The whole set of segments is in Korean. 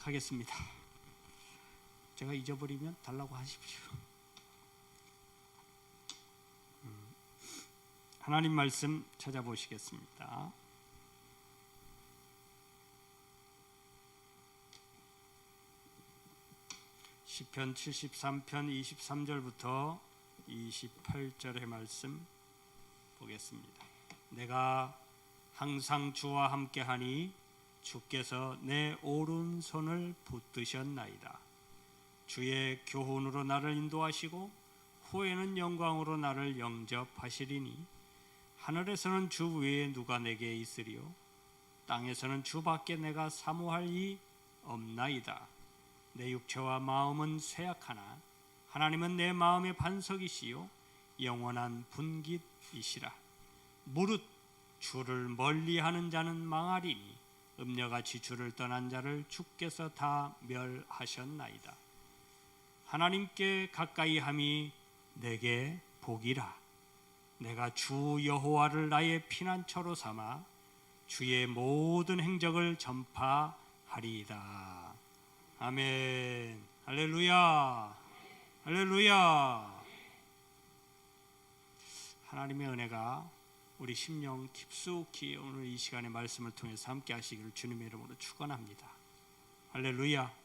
하겠습니다. 제가 잊어버리면 달라고 하십시오. 하나님 말씀 찾아보시겠습니다. 시편 73편 23절부터 28절의 말씀 보겠습니다. 내가 항상 주와 함께하니 주께서 내 오른손을 붙드셨나이다. 주의 교훈으로 나를 인도하시고 후에는 영광으로 나를 영접하시리니 하늘에서는 주 외에 누가 내게 있으리요 땅에서는 주밖에 내가 사모할 이 없나이다. 내 육체와 마음은 쇠약하나 하나님은 내 마음의 반석이시요 영원한 분깃이시라. 무릇 주를 멀리하는 자는 망하리니 음녀같이 주를 떠난 자를 주께서 다 멸하셨나이다. 하나님께 가까이함이 내게 복이라. 내가 주 여호와를 나의 피난처로 삼아 주의 모든 행적을 전파하리이다. 아멘. 할렐루야. 할렐루야. 하나님의 은혜가 우리 심령 깊숙이 오늘 이 시간의 말씀을 통해서 함께 하시기를 주님의 이름으로 축원합니다. 할렐루야.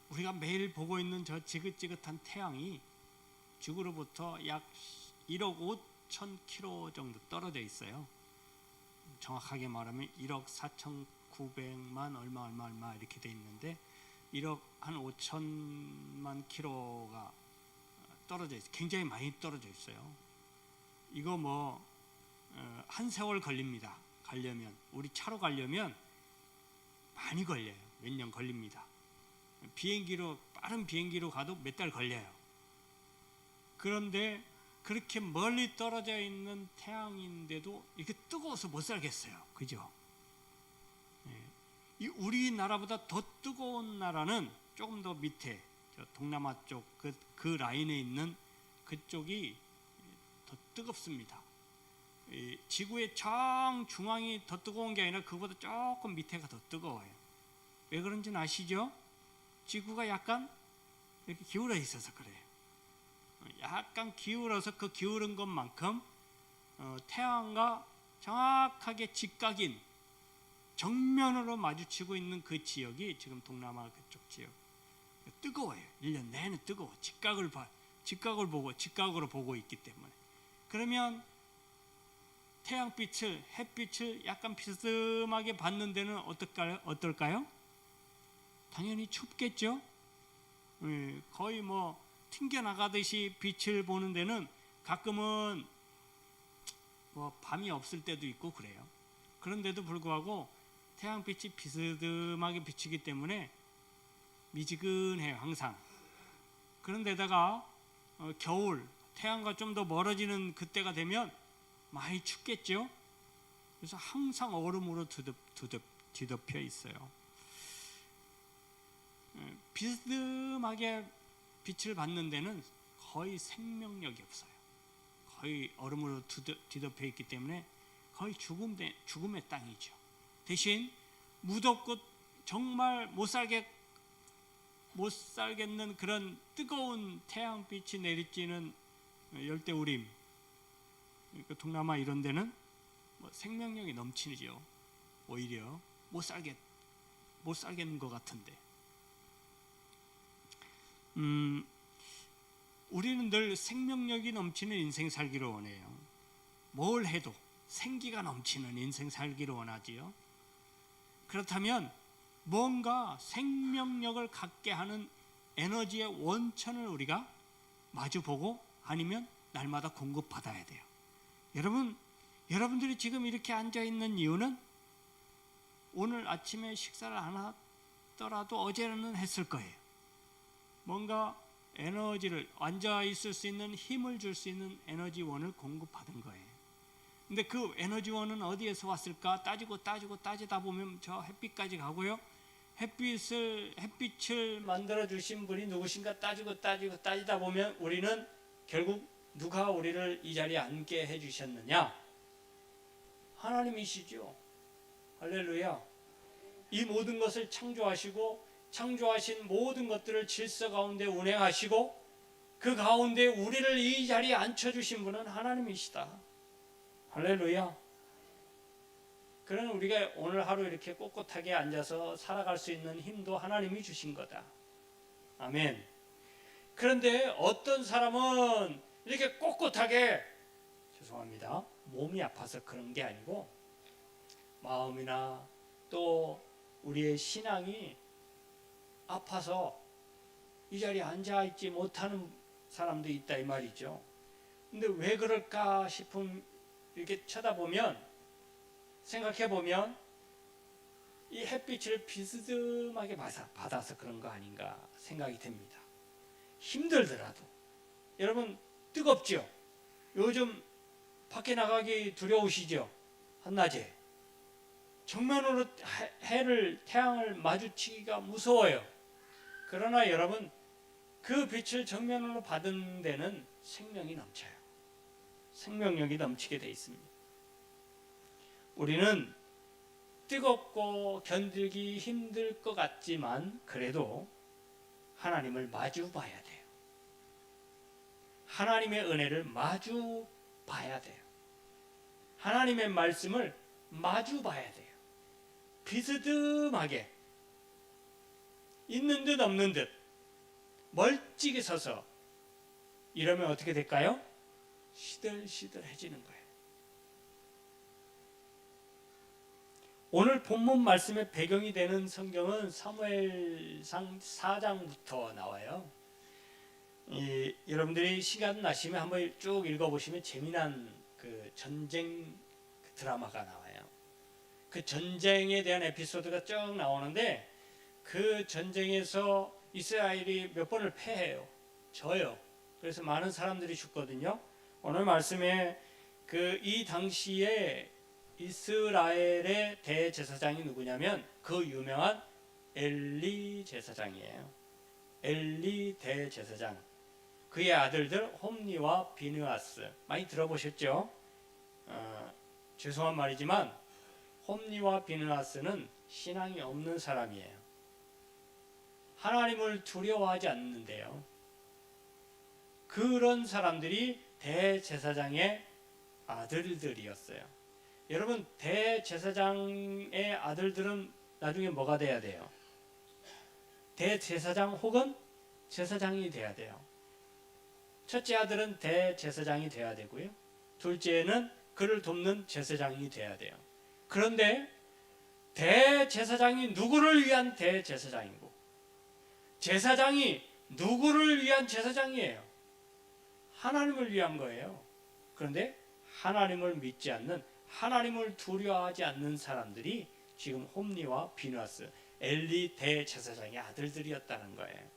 우리가 매일 보고 있는 저 지긋지긋한 태양이 지구로부터 약 1억 5천 킬로 정도 떨어져 있어요. 정확하게 말하면 1억 4,900만 얼마 이렇게 돼 있는데 1억 한 5천만 킬로가 떨어져 있어요. 굉장히 많이 떨어져 있어요. 이거 한 세월 걸립니다. 가려면 우리 차로 가려면 많이 걸려요. 몇 년 걸립니다. 비행기로 빠른 비행기로 가도 몇 달 걸려요. 그런데 그렇게 멀리 떨어져 있는 태양인데도 이렇게 뜨거워서 못 살겠어요. 그죠? 이 우리나라보다 더 뜨거운 나라는 조금 더 밑에 저 동남아 쪽 그 라인에 있는 그쪽이 더 뜨겁습니다. 지구의 정중앙이 더 뜨거운 게 아니라 그보다 조금 밑에가 더 뜨거워요. 왜 그런지는 아시죠? 지구가 약간 이렇게 기울어 있어서 그래요. 약간 기울어서 그 기울은 것만큼 태양과 정확하게 직각인 정면으로 마주치고 있는 그 지역이 지금 동남아 그쪽 지역 뜨거워요. 1년 내내 뜨거워. 직각으로 보고 있기 때문에. 그러면 태양빛을 햇빛을 약간 비스듬하게 받는 데는 어떨까요? 당연히 춥겠죠. 거의 튕겨나가듯이 빛을 보는 데는 가끔은 밤이 없을 때도 있고 그래요. 그런데도 불구하고 태양빛이 비스듬하게 비치기 때문에 미지근해요. 항상. 그런데다가 겨울 태양과 좀 더 멀어지는 그때가 되면 많이 춥겠죠. 그래서 항상 얼음으로 뒤덮여 있어요. 비스듬하게 빛을 받는 데는 거의 생명력이 없어요. 거의 얼음으로 뒤덮여 있기 때문에 거의 죽음의 땅이죠. 대신 무덥고 정말 못 살겠는 그런 뜨거운 태양빛이 내리쬐는 열대우림, 동남아 이런 데는 생명력이 넘치죠. 오히려 못 살겠는 것 같은데. 우리는 늘 생명력이 넘치는 인생 살기를 원해요. 뭘 해도 생기가 넘치는 인생 살기를 원하지요. 그렇다면 뭔가 생명력을 갖게 하는 에너지의 원천을 우리가 마주보고 아니면 날마다 공급받아야 돼요. 여러분들이 지금 이렇게 앉아있는 이유는 오늘 아침에 식사를 안 하더라도 어제는 했을 거예요. 뭔가 에너지를 앉아있을 수 있는 힘을 줄 수 있는 에너지원을 공급받은 거예요. 근데 그 에너지원은 어디에서 왔을까 따지다 보면 저 햇빛까지 가고요. 햇빛을 만들어 주신 분이 누구신가 따지다 보면 우리는 결국 누가 우리를 이 자리에 앉게 해주셨느냐? 하나님이시죠. 할렐루야. 이 모든 것을 창조하시고 창조하신 모든 것들을 질서 가운데 운행하시고 그 가운데 우리를 이 자리에 앉혀주신 분은 하나님이시다. 할렐루야. 그런 우리가 오늘 하루 이렇게 꼿꼿하게 앉아서 살아갈 수 있는 힘도 하나님이 주신 거다. 아멘. 그런데 어떤 사람은 이렇게 꼿꼿하게, 죄송합니다, 몸이 아파서 그런 게 아니고 마음이나 또 우리의 신앙이 아파서 이 자리에 앉아있지 못하는 사람도 있다 이 말이죠. 근데 왜 그럴까 싶은, 이렇게 쳐다보면, 생각해보면 이 햇빛을 비스듬하게 받아서 그런 거 아닌가 생각이 됩니다. 힘들더라도. 여러분 뜨겁죠? 요즘 밖에 나가기 두려우시죠? 한낮에 정면으로 태양을 마주치기가 무서워요. 그러나 여러분 그 빛을 정면으로 받은 데는 생명이 넘쳐요. 생명력이 넘치게 돼 있습니다. 우리는 뜨겁고 견디기 힘들 것 같지만 그래도 하나님을 마주 봐야 돼요. 하나님의 은혜를 마주 봐야 돼요. 하나님의 말씀을 마주 봐야 돼요. 비스듬하게 있는 듯 없는 듯 멀찍이 서서 이러면 어떻게 될까요? 시들시들해지는 거예요. 오늘 본문 말씀의 배경이 되는 성경은 사무엘상 4장부터 나와요. 여러분들이 시간 나시면 한번 쭉 읽어보시면 재미난 그 전쟁 드라마가 나와요. 그 전쟁에 대한 에피소드가 쭉 나오는데 그 전쟁에서 이스라엘이 몇 번을 패해요. 져요. 그래서 많은 사람들이 죽거든요. 오늘 말씀에 이 당시에 이스라엘의 대제사장이 누구냐면 그 유명한 엘리 제사장이에요. 엘리 대제사장. 그의 아들들 홈니와 비느하스 많이 들어보셨죠? 죄송한 말이지만 홈니와 비느하스는 신앙이 없는 사람이에요. 하나님을 두려워하지 않는데요. 그런 사람들이 대제사장의 아들들이었어요. 여러분 대제사장의 아들들은 나중에 뭐가 돼야 돼요? 대제사장 혹은 제사장이 돼야 돼요. 첫째 아들은 대제사장이 돼야 되고요. 둘째는 그를 돕는 제사장이 돼야 돼요. 그런데 대제사장이 누구를 위한 대제사장이고 제사장이 누구를 위한 제사장이에요? 하나님을 위한 거예요. 그런데 하나님을 믿지 않는, 하나님을 두려워하지 않는 사람들이 지금 홈니와 비느하스, 엘리 대제사장의 아들들이었다는 거예요.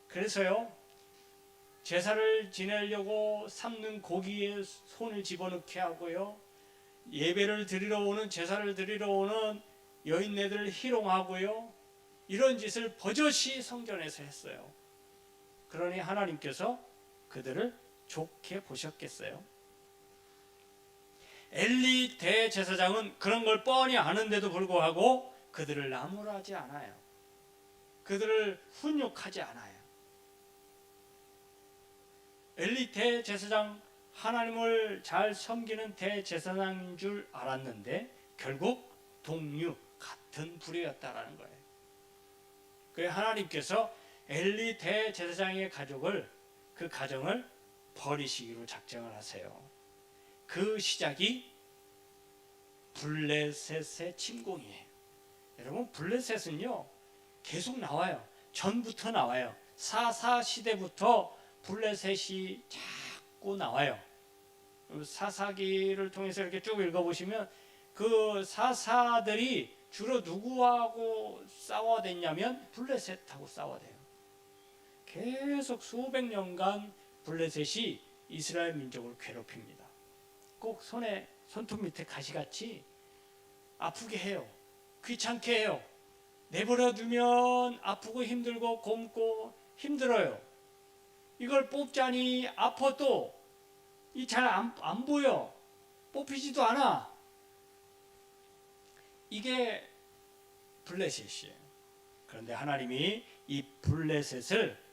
그래서요, 제사를 지내려고 삶는 고기에 손을 집어넣게 하고요, 예배를 드리러 오는, 제사를 드리러 오는 여인네들을 희롱하고요, 이런 짓을 버젓이 성전에서 했어요. 그러니 하나님께서 그들을 좋게 보셨겠어요? 엘리 대제사장은 그런 걸 뻔히 아는데도 불구하고 그들을 나무라지 않아요. 그들을 훈육하지 않아요. 엘리 대제사장, 하나님을 잘 섬기는 대제사장인 줄 알았는데 결국 동류, 같은 부류였다라는 거예요. 그래서 하나님께서 엘리 대제사장의 그 가정을 버리시기로 작정을 하세요. 그 시작이 블레셋의 침공이에요. 여러분 블레셋은요 계속 나와요. 전부터 나와요. 사사 시대부터 블레셋이 자꾸 나와요. 사사기를 통해서 이렇게 쭉 읽어보시면 그 사사들이 주로 누구하고 싸워댔냐면 블레셋하고 싸워대요. 계속 수백 년간 블레셋이 이스라엘 민족을 괴롭힙니다. 꼭 손톱 밑에 가시같이 아프게 해요. 귀찮게 해요. 내버려 두면 아프고 힘들고 곪고 힘들어요. 이걸 뽑자니 아파도 잘 안 보여. 뽑히지도 않아. 이게 블레셋이에요. 그런데 하나님이 이 블레셋을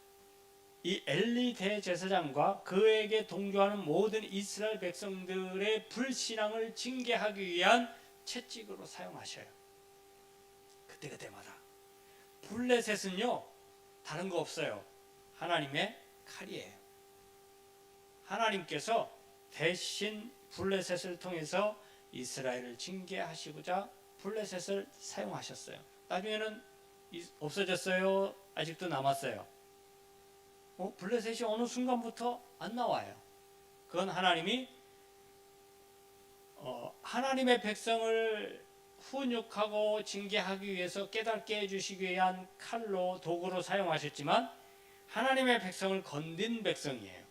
이 엘리 대제사장과 그에게 동조하는 모든 이스라엘 백성들의 불신앙을 징계하기 위한 채찍으로 사용하셔요. 그때마다. 블레셋은요 다른 거 없어요. 하나님의 칼이에요. 하나님께서 대신 블레셋을 통해서 이스라엘을 징계하시고자 블레셋을 사용하셨어요. 나중에는 없어졌어요? 아직도 남았어요? 블레셋이 어느 순간부터 안 나와요. 그건 하나님이 하나님의 백성을 훈육하고 징계하기 위해서 깨닫게 해주시기 위한 칼로 도구로 사용하셨지만 하나님의 백성을 건든 백성이에요.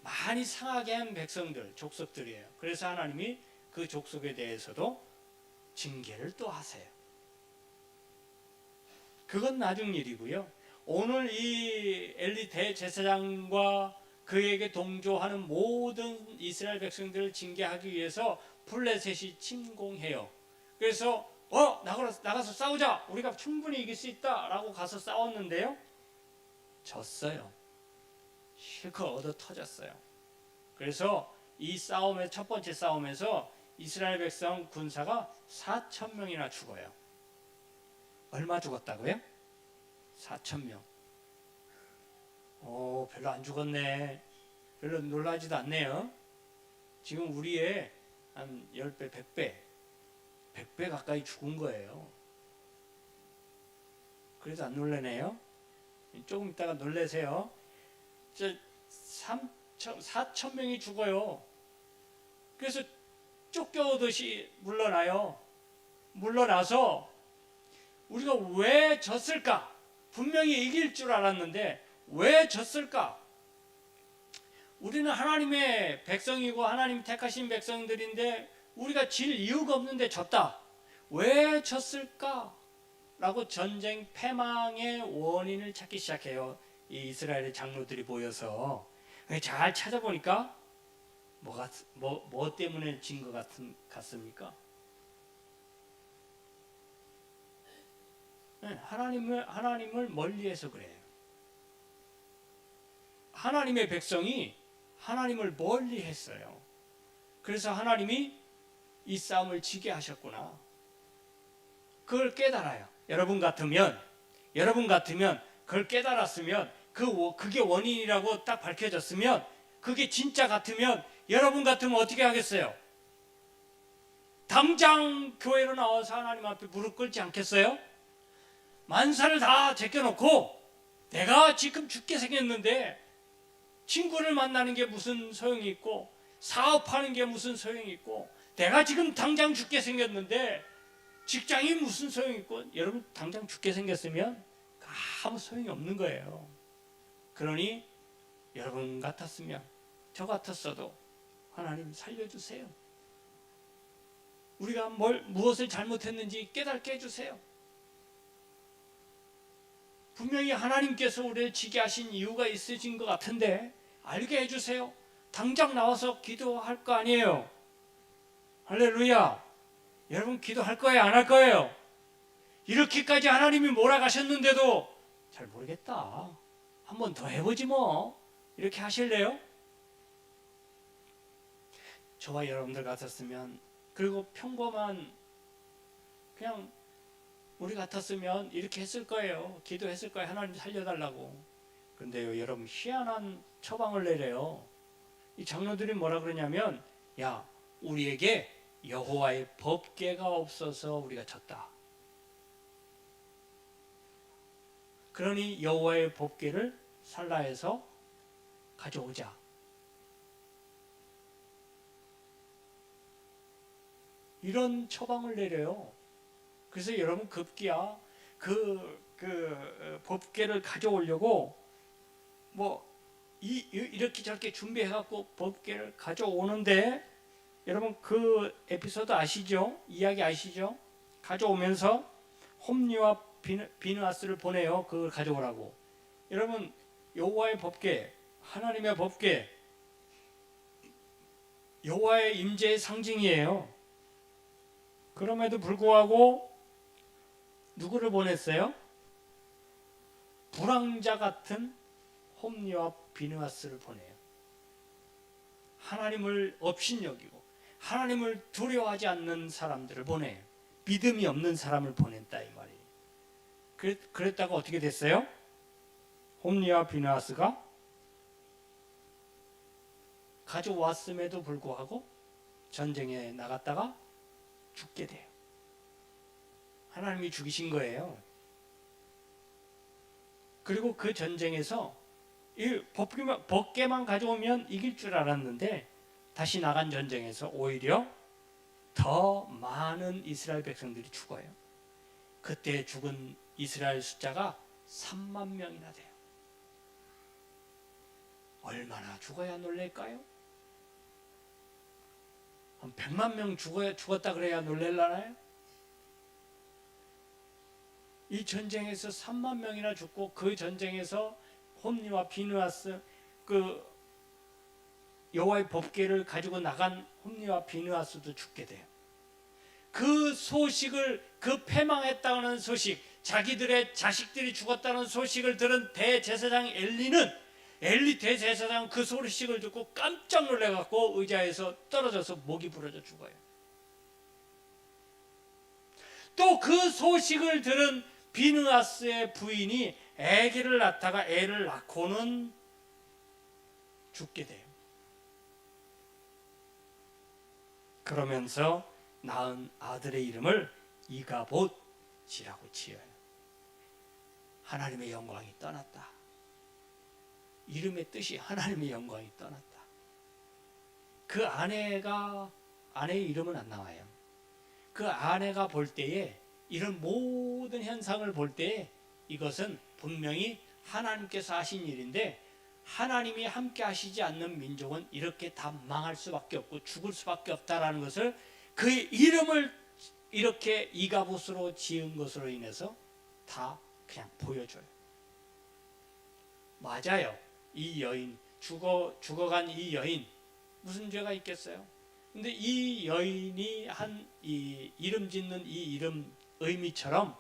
많이 상하게 한 백성들, 족속들이에요. 그래서 하나님이 그 족속에 대해서도 징계를 또 하세요. 그건 나중 일이고요. 오늘 이 엘리 대제사장과 그에게 동조하는 모든 이스라엘 백성들을 징계하기 위해서 블레셋이 침공해요. 그래서 나가서 싸우자, 우리가 충분히 이길 수 있다 라고 가서 싸웠는데요, 졌어요. 실컷 얻어 터졌어요. 그래서 이 싸움의 첫 번째 싸움에서 이스라엘 백성 군사가 4,000명이나 죽어요. 얼마 죽었다고요? 4,000명. 별로 안 죽었네. 별로 놀라지도 않네요. 지금 우리의 한 10배, 100배 가까이 죽은 거예요. 그래도 안 놀라네요. 조금 있다가 놀라세요. 4,000명이 죽어요. 그래서 쫓겨오듯이 물러나요. 물러나서 우리가 왜 졌을까? 분명히 이길 줄 알았는데 왜 졌을까? 우리는 하나님의 백성이고 하나님 택하신 백성들인데 우리가 질 이유가 없는데 졌다. 왜 졌을까? 라고 전쟁 패망의 원인을 찾기 시작해요. 이 이스라엘의 장로들이 모여서 잘 찾아보니까 뭐 때문에 진 것 같습니까? 하나님을 멀리해서 그래요. 하나님의 백성이 하나님을 멀리했어요. 그래서 하나님이 이 싸움을 지게 하셨구나. 그걸 깨달아요. 여러분 같으면 그걸 깨달았으면 그게 원인이라고 딱 밝혀졌으면 그게 진짜 같으면 여러분 같으면 어떻게 하겠어요? 당장 교회로 나와서 하나님 앞에 무릎 꿇지 않겠어요? 만사를 다 제껴놓고 내가 지금 죽게 생겼는데 친구를 만나는 게 무슨 소용이 있고 사업하는 게 무슨 소용이 있고 내가 지금 당장 죽게 생겼는데 직장이 무슨 소용이 있고 여러분 당장 죽게 생겼으면 아무 소용이 없는 거예요. 그러니 여러분 같았으면 저 같았어도 하나님 살려주세요. 우리가 무엇을 잘못했는지 깨닫게 해주세요. 분명히 하나님께서 우리를 지게 하신 이유가 있으신 것 같은데 알게 해주세요. 당장 나와서 기도할 거 아니에요. 할렐루야. 여러분 기도할 거예요? 안 할 거예요? 이렇게까지 하나님이 몰아가셨는데도 잘 모르겠다. 한 번 더 해보지 뭐. 이렇게 하실래요? 저와 여러분들 같았으면 그리고 평범한 그냥 우리 같았으면 이렇게 했을 거예요. 기도했을 거예요. 하나님 살려달라고. 그런데요, 여러분 희한한 처방을 내려요. 이 장로들이 뭐라 그러냐면 야, 우리에게 여호와의 법궤가 없어서 우리가 졌다. 그러니 여호와의 법궤를 살라에서 가져오자. 이런 처방을 내려요. 그래서 여러분 급기야 그 법궤를 가져오려고 이렇게 저렇게 준비해갖고 법궤를 가져오는데 여러분 그 에피소드 아시죠? 이야기 아시죠? 가져오면서 홈리와 비느하스를 보내요. 그걸 가져오라고. 여러분 여호와의 법궤, 하나님의 법궤, 여호와의 임재의 상징이에요. 그럼에도 불구하고 누구를 보냈어요? 불황자 같은 홈리와 비느하스를 보내요. 하나님을 업신여기고 하나님을 두려워하지 않는 사람들을 보내요. 믿음이 없는 사람을 보낸다 이 말이에요. 그랬다가 어떻게 됐어요? 홈리와 비느하스가 가져왔음에도 불구하고 전쟁에 나갔다가 죽게 돼요. 하나님이 죽이신 거예요. 그리고 그 전쟁에서 이 법궤만 가져오면 이길 줄 알았는데 다시 나간 전쟁에서 오히려 더 많은 이스라엘 백성들이 죽어요. 그때 죽은 이스라엘 숫자가 3만 명이나 돼요. 얼마나 죽어야 놀랄까요? 한 100만 명 죽었다 그래야 놀랄라나요? 이 전쟁에서 3만 명이나 죽고 그 전쟁에서 홈리와 비느하스 그 여호와의 법궤를 가지고 나간 홈리와 비느하스도 죽게 돼요. 그 소식을 그 패망했다는 소식, 자기들의 자식들이 죽었다는 소식을 들은 대제사장 엘리 대제사장 그 소식을 듣고 깜짝 놀래갖고 의자에서 떨어져서 목이 부러져 죽어요. 또 그 소식을 들은 비느하스의 부인이 아기를 낳다가 애를 낳고는 죽게 돼요. 그러면서 낳은 아들의 이름을 이가봇이라고 지어요. 하나님의 영광이 떠났다. 이름의 뜻이 하나님의 영광이 떠났다. 그 아내의 이름은 안 나와요. 그 아내가 볼 때에 이런 모든 현상을 볼 때에 이것은 분명히 하나님께서 하신 일인데 하나님이 함께 하시지 않는 민족은 이렇게 다 망할 수밖에 없고 죽을 수밖에 없다라는 것을 그의 이름을 이렇게 이가봇으로 지은 것으로 인해서 다 그냥 보여줘요. 맞아요. 이 여인 죽어간 이 여인 무슨 죄가 있겠어요? 근데 이 여인이 한 이 이름 짓는 이 이름 의미처럼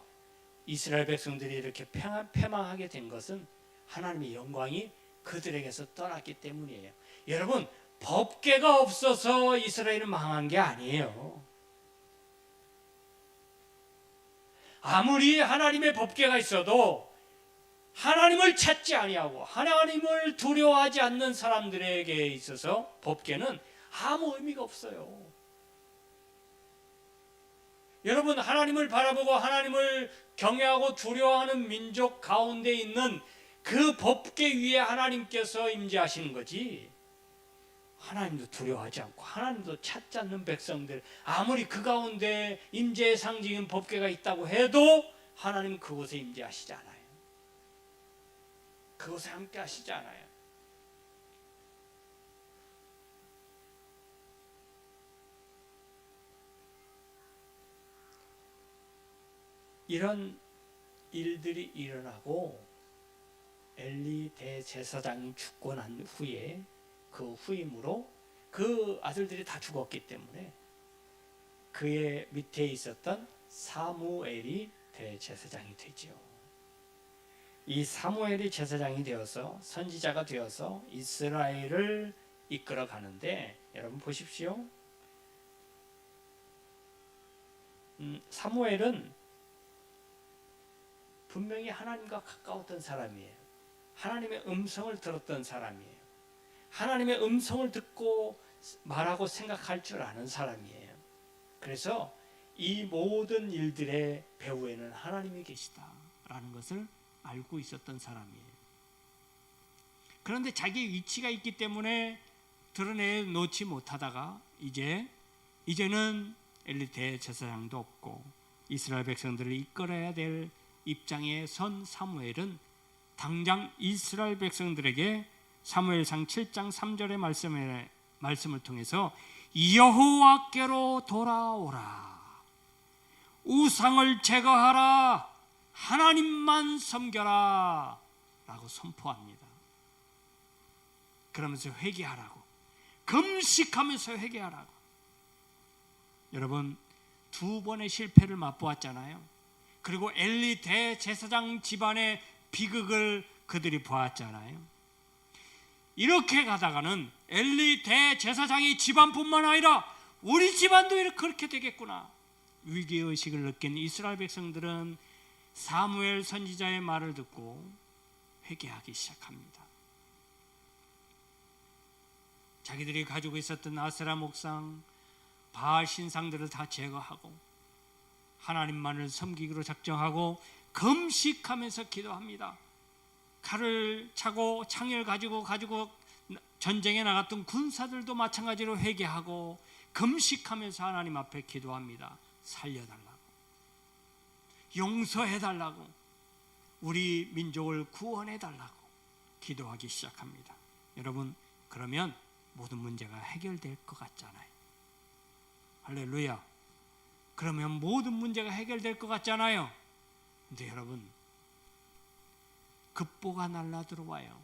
이스라엘 백성들이 이렇게 패망하게 된 것은 하나님의 영광이 그들에게서 떠났기 때문이에요. 여러분, 법궤가 없어서 이스라엘은 망한 게 아니에요. 아무리 하나님의 법궤가 있어도 하나님을 찾지 아니하고 하나님을 두려워하지 않는 사람들에게 있어서 법궤는 아무 의미가 없어요. 여러분, 하나님을 바라보고 하나님을 경외하고 두려워하는 민족 가운데 있는 그 법궤 위에 하나님께서 임재하시는 거지, 하나님도 두려워하지 않고 하나님도 찾지 않는 백성들, 아무리 그 가운데 임재의 상징인 법궤가 있다고 해도 하나님 그곳에 임재하시지 않아요. 그곳에 함께 하시지 않아요. 이런 일들이 일어나고 엘리 대제사장이 죽고 난 후에 그 후임으로 그 아들들이 다 죽었기 때문에 그의 밑에 있었던 사무엘이 대제사장이 되죠. 이 사무엘이 제사장이 되어서 선지자가 되어서 이스라엘을 이끌어 가는데, 여러분 보십시오. 사무엘은 분명히 하나님과 가까웠던 사람이에요. 하나님의 음성을 들었던 사람이에요. 하나님의 음성을 듣고 말하고 생각할 줄 아는 사람이에요. 그래서 이 모든 일들의 배후에는 하나님이 계시다라는 것을 알고 있었던 사람이에요. 그런데 자기의 위치가 있기 때문에 드러내놓지 못하다가 이제는 엘리 대제사장도 없고 이스라엘 백성들을 이끌어야 될 입장에 선 사무엘은 당장 이스라엘 백성들에게 사무엘상 7장 3절의 말씀을 통해서 여호와께로 돌아오라, 우상을 제거하라, 하나님만 섬겨라 라고 선포합니다. 그러면서 회개하라고, 금식하면서 회개하라고. 여러분, 2번의 실패를 맛보았잖아요. 그리고 엘리 대제사장 집안의 비극을 그들이 보았잖아요. 이렇게 가다가는 엘리 대제사장의 집안뿐만 아니라 우리 집안도 그렇게 되겠구나. 위기의식을 느낀 이스라엘 백성들은 사무엘 선지자의 말을 듣고 회개하기 시작합니다. 자기들이 가지고 있었던 아세라 목상, 바알 신상들을 다 제거하고 하나님만을 섬기기로 작정하고 금식하면서 기도합니다. 칼을 차고 창을 가지고 전쟁에 나갔던 군사들도 마찬가지로 회개하고 금식하면서 하나님 앞에 기도합니다. 살려달라고, 용서해달라고, 우리 민족을 구원해달라고 기도하기 시작합니다. 여러분, 그러면 모든 문제가 해결될 것 같잖아요. 할렐루야. 그러면 모든 문제가 해결될 것 같잖아요. 근데 여러분, 급보가 날라 들어와요.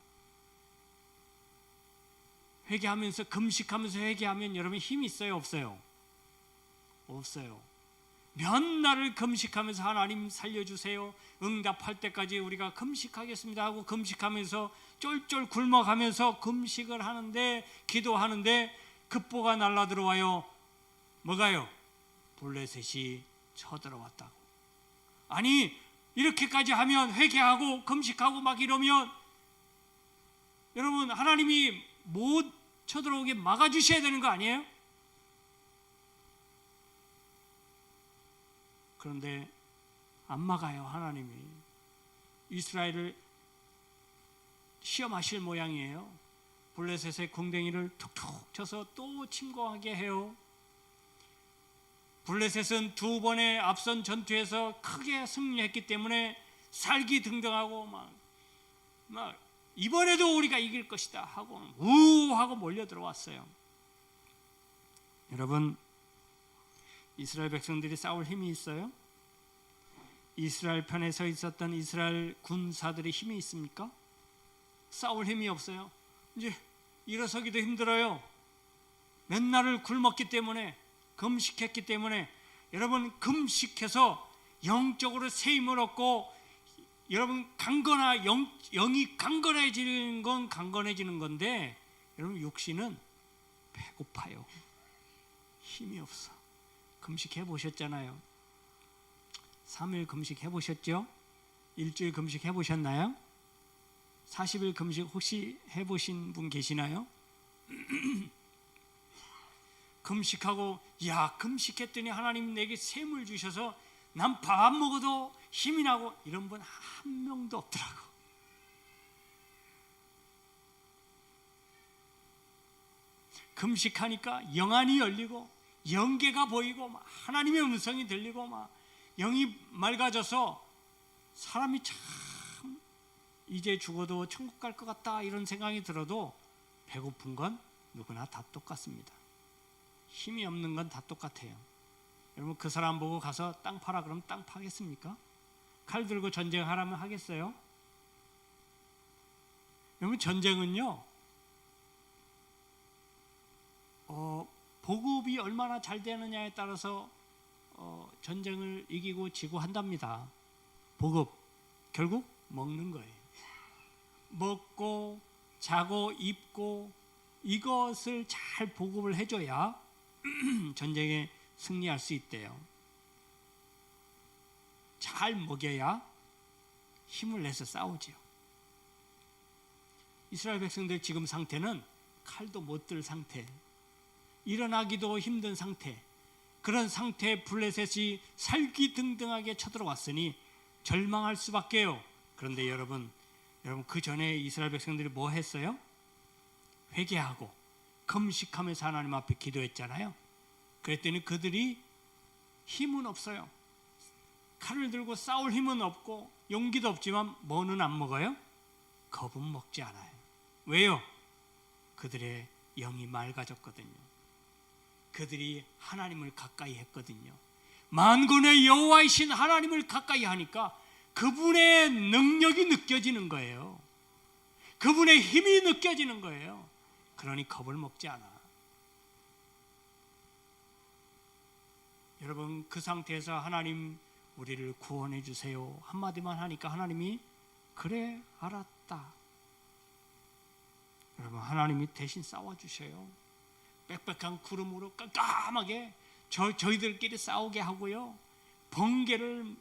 회개하면서, 금식하면서 회개하면 여러분 힘이 있어요, 없어요? 없어요. 몇 날을 금식하면서 하나님 살려주세요, 응답할 때까지 우리가 금식하겠습니다 하고 금식하면서 쫄쫄 굶어가면서 금식을 하는데, 기도하는데 급보가 날라 들어와요. 뭐가요? 블레셋이 쳐들어왔다고. 아니, 이렇게까지 하면, 회개하고 금식하고 막 이러면 여러분, 하나님이 못 쳐들어오게 막아주셔야 되는 거 아니에요? 그런데 안 막아요. 하나님이 이스라엘을 시험하실 모양이에요. 블레셋의 궁뎅이를 툭툭 쳐서 또 침공하게 해요. 블레셋은 두 번의 앞선 전투에서 크게 승리했기 때문에 살기등등하고 막 이번에도 우리가 이길 것이다 하고 우하고 몰려 들어왔어요. 여러분, 이스라엘 백성들이 싸울 힘이 있어요? 이스라엘 편에 서 있었던 이스라엘 군사들의 힘이 있습니까? 싸울 힘이 없어요. 이제 일어서기도 힘들어요. 몇 날을 굶었기 때문에, 금식했기 때문에. 여러분, 금식해서 영적으로 새 힘을 얻고 여러분 영이 강건해지는 건 강건해지는 건데, 여러분 육신은 배고파요. 힘이 없어. 금식해 보셨잖아요. 3일 금식해 보셨죠? 일주일 금식해 보셨나요? 40일 금식 혹시 해보신 분 계시나요? 금식하고, 야, 금식했더니 하나님 내게 샘을 주셔서 난 밥 안 먹어도 힘이 나고, 이런 분 한 명도 없더라고. 금식하니까 영안이 열리고 영계가 보이고 막 하나님의 음성이 들리고 막 영이 맑아져서 사람이 참 이제 죽어도 천국 갈 것 같다 이런 생각이 들어도 배고픈 건 누구나 다 똑같습니다. 힘이 없는 건 다 똑같아요. 여러분, 그 사람 보고 가서 땅 파라 그러면 땅 파겠습니까? 칼 들고 전쟁하라면 하겠어요? 여러분, 전쟁은요, 보급이 얼마나 잘 되느냐에 따라서 전쟁을 이기고 지고 한답니다. 보급, 결국 먹는 거예요. 먹고 자고 입고 이것을 잘 보급을 해줘야 전쟁에 승리할 수 있대요. 잘 먹여야 힘을 내서 싸우지요. 이스라엘 백성들 지금 상태는 칼도 못 들 상태, 일어나기도 힘든 상태, 그런 상태에 블레셋이 살기등등하게 쳐들어왔으니 절망할 수밖에요. 그런데 여러분 그 전에 이스라엘 백성들이 뭐 했어요? 회개하고 금식하면서 하나님 앞에 기도했잖아요. 그랬더니 그들이 힘은 없어요. 칼을 들고 싸울 힘은 없고 용기도 없지만 뭐는 안 먹어요? 겁은 먹지 않아요. 왜요? 그들의 영이 맑아졌거든요. 그들이 하나님을 가까이 했거든요. 만군의 여호와이신 하나님을 가까이 하니까 그분의 능력이 느껴지는 거예요. 그분의 힘이 느껴지는 거예요. 그러니 겁을 먹지 않아. 여러분, 그 상태에서 하나님 우리를 구원해 주세요. 한마디만 하니까 하나님이 그래 알았다. 여러분, 하나님이 대신 싸워주셔요. 빽빽한 구름으로 깜깜하게 저희들끼리 싸우게 하고요, 번개를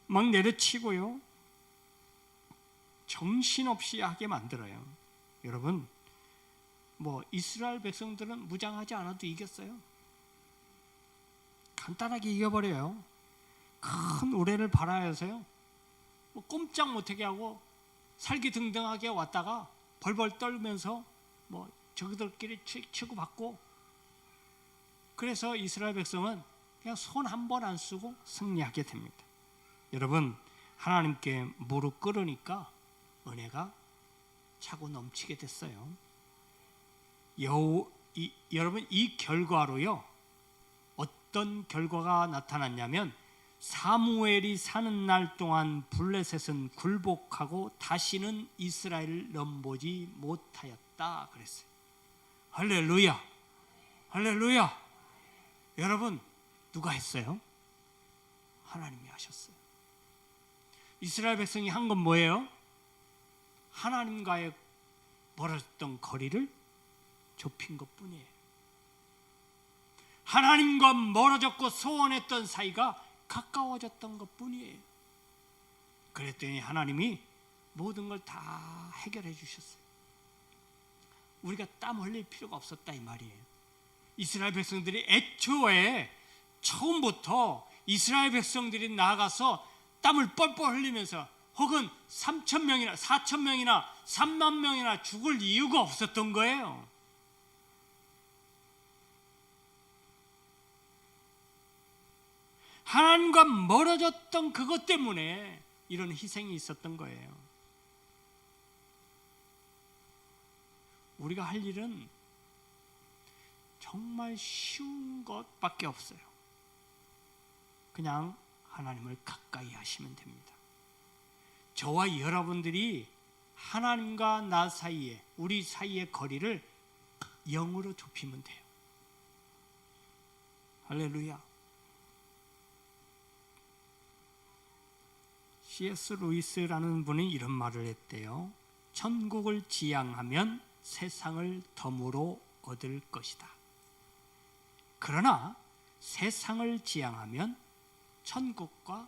막 내려치고요, 정신없이 하게 만들어요. 여러분, 이스라엘 백성들은 무장하지 않아도 이겼어요. 간단하게 이겨버려요. 큰 우레를 발하여서요, 꼼짝 못하게 하고 살기등등하게 왔다가 벌벌 떨면서 저기들끼리 치고받고, 그래서 이스라엘 백성은 그냥 손 한 번 안 쓰고 승리하게 됩니다. 여러분, 하나님께 무릎 꿇으니까 은혜가 차고 넘치게 됐어요. 여러분, 이 결과로요, 어떤 결과가 나타났냐면, 사무엘이 사는 날 동안 블레셋은 굴복하고 다시는 이스라엘을 넘보지 못하였다 그랬어요. 할렐루야, 할렐루야. 여러분, 누가 했어요? 하나님이 하셨어요. 이스라엘 백성이 한 건 뭐예요? 하나님과의 멀어졌던 거리를 좁힌 것뿐이에요. 하나님과 멀어졌고 소원했던 사이가 가까워졌던 것뿐이에요. 그랬더니 하나님이 모든 걸 다 해결해 주셨어요. 우리가 땀 흘릴 필요가 없었다 이 말이에요. 이스라엘 백성들이 애초에 처음부터 이스라엘 백성들이 나가서 땀을 뻘뻘 흘리면서 혹은 3,000명이나 4,000명이나 3만 명이나 죽을 이유가 없었던 거예요. 하나님과 멀어졌던 그것 때문에 이런 희생이 있었던 거예요. 우리가 할 일은 정말 쉬운 것밖에 없어요. 그냥 하나님을 가까이 하시면 됩니다. 저와 여러분들이 하나님과 나 사이에, 우리 사이의 거리를 영으로 좁히면 돼요. 할렐루야. C.S. 루이스라는 분이 이런 말을 했대요. 천국을 지향하면 세상을 덤으로 얻을 것이다. 그러나 세상을 지향하면 천국과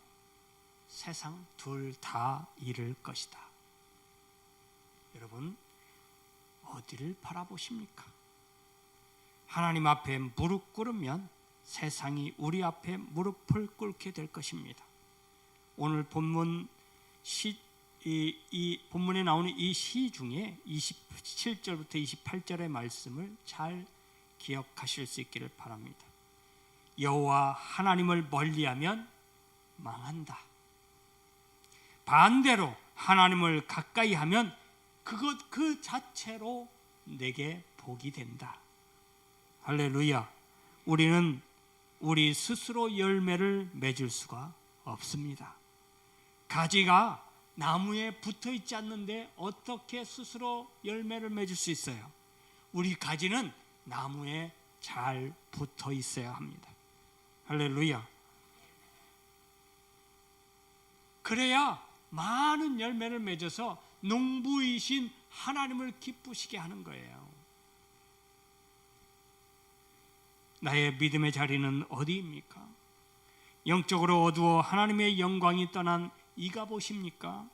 세상 둘 다 잃을 것이다. 여러분, 어디를 바라보십니까? 하나님 앞에 무릎 꿇으면 세상이 우리 앞에 무릎을 꿇게 될 것입니다. 오늘 본문 이 본문에 나오는 이 시 중에 27절부터 28절의 말씀을 잘 기억하실 수 있기를 바랍니다. 여호와 하나님을 멀리하면 망한다. 반대로 하나님을 가까이 하면 그것 그 자체로 내게 복이 된다. 할렐루야. 우리는 우리 스스로 열매를 맺을 수가 없습니다. 가지가 나무에 붙어 있지 않는데 어떻게 스스로 열매를 맺을 수 있어요? 우리 가지는 나무에 잘 붙어 있어야 합니다. 할렐루야. 그래야 많은 열매를 맺어서 농부이신 하나님을 기쁘시게 하는 거예요. 나의 믿음의 자리는 어디입니까? 영적으로 어두워 하나님의 영광이 떠난 이가봇입니까?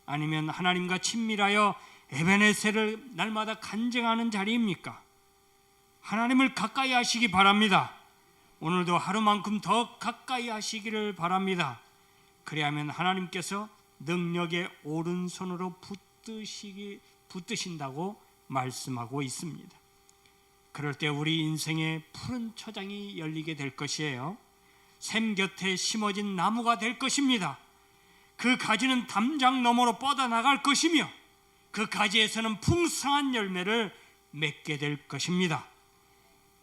아니면 하나님과 친밀하여 에베네셀을 날마다 간증하는 자리입니까? 하나님을 가까이 하시기 바랍니다. 오늘도 하루만큼 더 가까이 하시기를 바랍니다. 그래야만 하나님께서 능력의 오른손으로 붙드신다고 말씀하고 있습니다. 그럴 때 우리 인생의 푸른 초장이 열리게 될 것이에요. 샘 곁에 심어진 나무가 될 것입니다. 그 가지는 담장 너머로 뻗어나갈 것이며 그 가지에서는 풍성한 열매를 맺게 될 것입니다.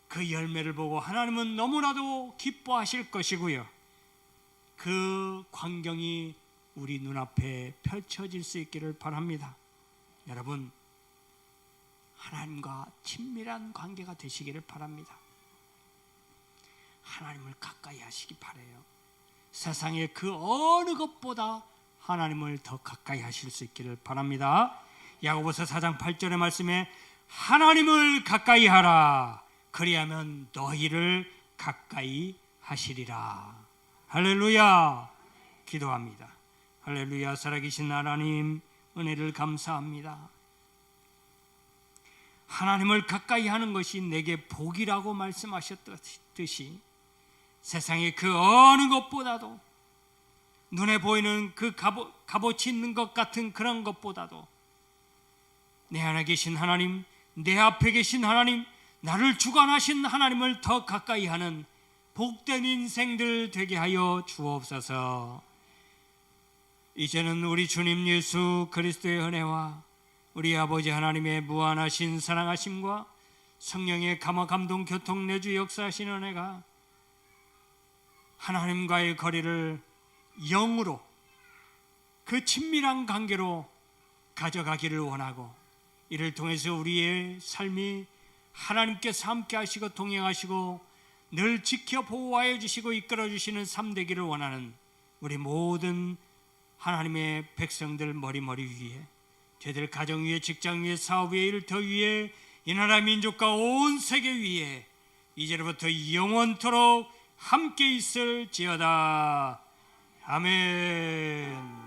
그 열매를 보고 하나님은 너무나도 기뻐하실 것이고요, 그 광경이 우리 눈앞에 펼쳐질 수 있기를 바랍니다. 여러분, 하나님과 친밀한 관계가 되시기를 바랍니다. 하나님을 가까이 하시기 바라요. 세상의 그 어느 것보다 하나님을 더 가까이 하실 수 있기를 바랍니다. 야고보서 4장 8절의 말씀에 하나님을 가까이 하라. 그리하면 너희를 가까이 하시리라. 할렐루야. 기도합니다. 할렐루야. 살아계신 하나님, 은혜를 감사합니다. 하나님을 가까이 하는 것이 내게 복이라고 말씀하셨듯이 세상의 그 어느 것보다도, 눈에 보이는 그 값어치 있는 것 같은 그런 것보다도 내 안에 계신 하나님, 내 앞에 계신 하나님, 나를 주관하신 하나님을 더 가까이 하는 복된 인생들 되게 하여 주옵소서. 이제는 우리 주님 예수 그리스도의 은혜와 우리 아버지 하나님의 무한하신 사랑하심과 성령의 감화 감동 교통 내주 역사하신 은혜가 하나님과의 거리를 영으로, 그 친밀한 관계로 가져가기를 원하고, 이를 통해서 우리의 삶이 하나님께서 함께 하시고 동행하시고 늘 지켜 보호하여 주시고 이끌어 주시는 삶 되기를 원하는 우리 모든 하나님의 백성들 머리 위에, 저희들 가정 위에, 직장 위에, 사업 위에, 일터 위에, 이 나라 민족과 온 세계 위에 이제로부터 영원토록 함께 있을지어다. 아멘.